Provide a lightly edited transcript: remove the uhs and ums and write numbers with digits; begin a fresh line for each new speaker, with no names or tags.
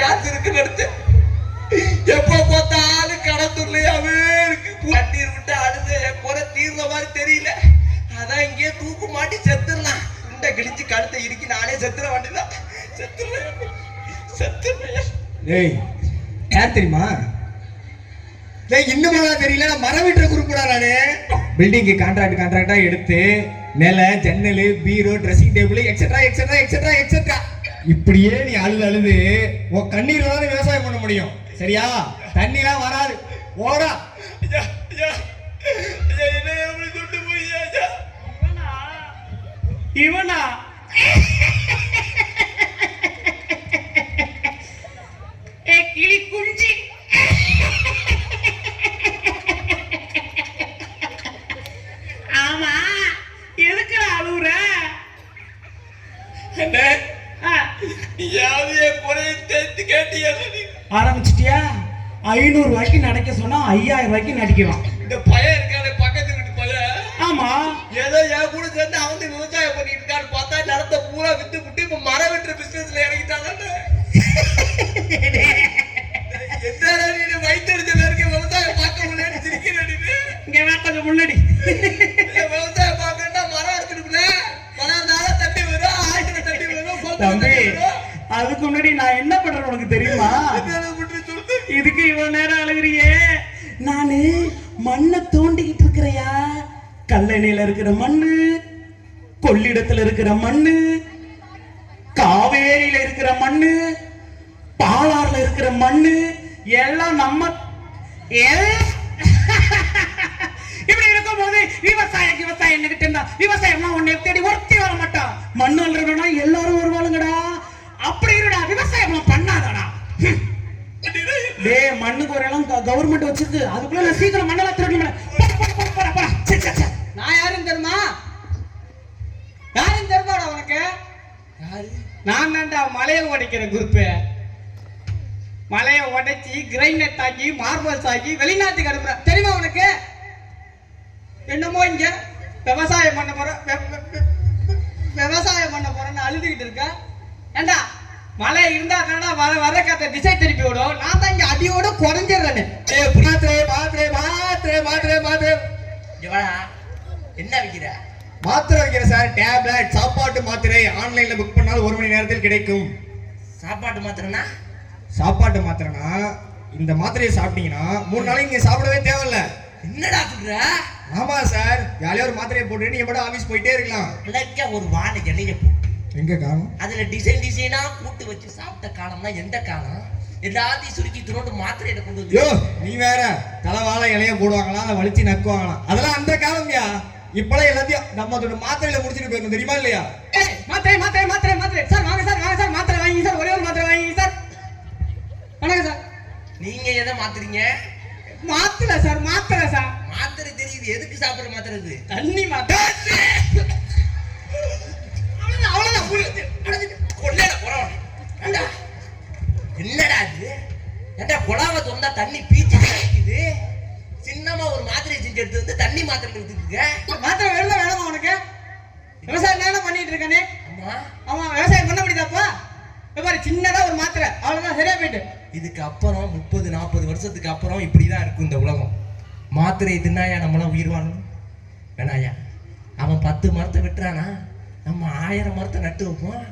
காசு இருக்குன்னு எடுத்து எப்ப பார்த்தாலும் கடத்துள்ளையாவே இருக்கு. கண்ணீர் விட்டு அழுது என் குறை தீர்ந்த மாதிரி தெரியல. அதான் இங்கேயே தூக்கு மாட்டி செத்துடலாம். இந்த கிழிச்சு கழுத்தை இறுக்கி நானே செத்துற வேண்டியதான்.
ஏய் யார் தெரியுமா? இன்னும் தெரியல. நான் மரம் வீட்டுற குரூப்டா. நானு பில்டிங்கு கான்ட்ராக்டா எடுத்து மேல ஜன்னல், பீரோ, dressing table etcetera etcetera etcetera etcetera இப்படியே நீ அழுது உன் கண்ணீர் தான் விவசாயம் பண்ண முடியும். சரியா? தண்ணிலாம் வராது. ஓடா
இவனா கிளி குஞ்சி ஆமா எதுக்கு அழுவுற? ஆரம்பிச்சிட்டியா? 500 ரூபாய்க்கு நடிக்க சொன்னா 5000 ரூபாய்க்கு நடிக்கலாம்.
இந்த பையன் இருக்கானே பக்கத்து வீட்டு பையன்.
ஆமா
ஏதோ என் கூட சேர்ந்து அவன் விவசாயம் பண்ணிட்டு இருக்கான்னு பார்த்தா நடத்த பூரா வித்து விட்டு இப்ப மரம் வெட்டுற பிசினஸ்ல இறங்கிட்டாங்க. வயிற்றுல இருக்க விவசாயம் பார்க்க முன்னாடி சிரிக்கிறேன்.
இங்க கொஞ்சம் முன்னாடி
விவசாயம் பார்க்கணும்னா மரம் எடுத்துட்டு மரம் இருந்தாலும் தண்ணி வரும், ஆயிரம் தண்ணி வரும்.
தம்பி அதுக்கு முன்னாடி நான் என்ன பண்றேன் உனக்கு தெரியுமா? இதுக்கு இவ்வளவு நேரம் அழுகுறியே. நானு மண்ணை தோண்டிக்கிட்டு இருக்கிறையா. கல்லணையில இருக்கிற மண்ணு, கொள்ளிடத்துல இருக்கிற மண்ணு, காவேரியில இருக்கிற மண்ணு, பாலாறுல இருக்கிற மண்ணு எல்லாம் நம்ம இப்படி இருக்கும் போது விவசாயம் என்னகிட்ட இருந்தா விவசாயம் உன்னை தேடி ஒருத்தி வர மாட்டான். மண்ணு அல்றா எல்லாரும் வருவாளுங்கடா. அப்படி இருடா, விவசாயம் பண்ணாதடா. டே மண்ணுக்கு ஒரு இடம் கவர்மெண்ட் வச்சிருக்கு. அதுக்குள்ள நான் சீக்கிரம் மண்ணெல்லாம் திருடணும்.
நான் யாரும் தெரியுமா? யாரும் தெரியுமாடா உனக்கு?
நான் தான்டா மலையை உடைக்கிற குரூப்பு. மலையை உடைச்சி கிரைனட் ஆக்கி மார்பல்ஸ் ஆக்கி வெளிநாட்டுக்கு அனுப்புற. தெரியுமா உனக்கு? என்னமோ இங்க விவசாயம் பண்ண போறேன்னு அழுதுகிட்டு இருக்க. ஏண்டா மழை இருந்தா வர காத்த திசை திருப்பி விடும். நான் தான் இங்க அடியோட குறைஞ்சிடுறேன்னு.
என்ன வைக்கிற?
மாத்திரை வைக்கிற சார். டேப்லெட் சாப்பாட்டு மாத்திரை ஆன்லைன்ல புக் பண்ணாலும் 1 மணி நேரத்தில் கிடைக்கும்.
சாப்பாட்டு மாத்திரைனா?
சாப்பாட்டு மாத்திரைனா இந்த மாத்திரையை சாப்பிட்டீங்கன்னா 3 நாளைக்கு நீங்க சாப்பிடவே தேவையில்ல.
என்னடா சொல்ற?
ஆமா சார். யாரையோ ஒரு மாத்திரையை போட்டு நீங்க மட்டும் ஆபீஸ் போயிட்டே இருக்கலாம்.
இல்லைக்க ஒரு வாழை எண்ணெயை போட்டு
எங்க காணும்?
அதுல டிசைனா கூட்டு வச்சு சாப்பிட்ட காலம்னா எந்த காலம்? எல்லாத்தையும் சுருக்கி துரோட்டு மாத்திரையில கொண்டு வந்து.
யோ நீ வேற தலைவாழை இலைய போடுவாங்களா, அதை வலிச்சு நக்குவாங்களாம். அதெல்லாம் அந்த காலம்யா. இப்பெல்லாம் எல்லாத்தையும் நம்ம மாத்திரையில முடிச்சுட்டு போயிடணும். தெரியுமா இல்லையா?
மாத்திரை சார். வாங்க சார் மாத்திரை வாங்கி சார். ஒரே ஒரு மாத்திரை வாங்கி சார். வணக்கம் சார்.
நீங்க எதை மாத்துறீங்க?
மாத்திரை சார்.
மாத்திரை தெரியுது. எதுக்கு சாப்பிடுற மாத்திரை? இது
தண்ணி மாத்திரை.
என்னடா இது? ஏண்டா கொடாவை தொண்டா தண்ணி பீச்சு கிடைக்குது. சின்னமா ஒரு மாத்திரை செஞ்சு எடுத்து வந்து தண்ணி மாத்திரை எடுத்துக்க.
மாத்திரை வேணுமா உனக்கு? விவசாயம் தானே பண்ணிட்டு இருக்கானே.
ஆமா
விவசாயம் பண்ண முடியுதாப்பா? பாரு சின்னதா ஒரு மாத்திரை அவ்வளவுதான், சரியா போயிட்டு.
இதுக்கு அப்புறம் 30-40 வருஷத்துக்கு அப்புறம் இப்படிதான் இருக்கும் இந்த உலகம். மாத்திரை தின்னாயா நம்மளாம் உயிர் வாழணும்? வேணாயா? அவன் 10 மரத்தை வெட்டுறானா, நம்ம 1000 மரத்தை நட்டு வைப்போம்.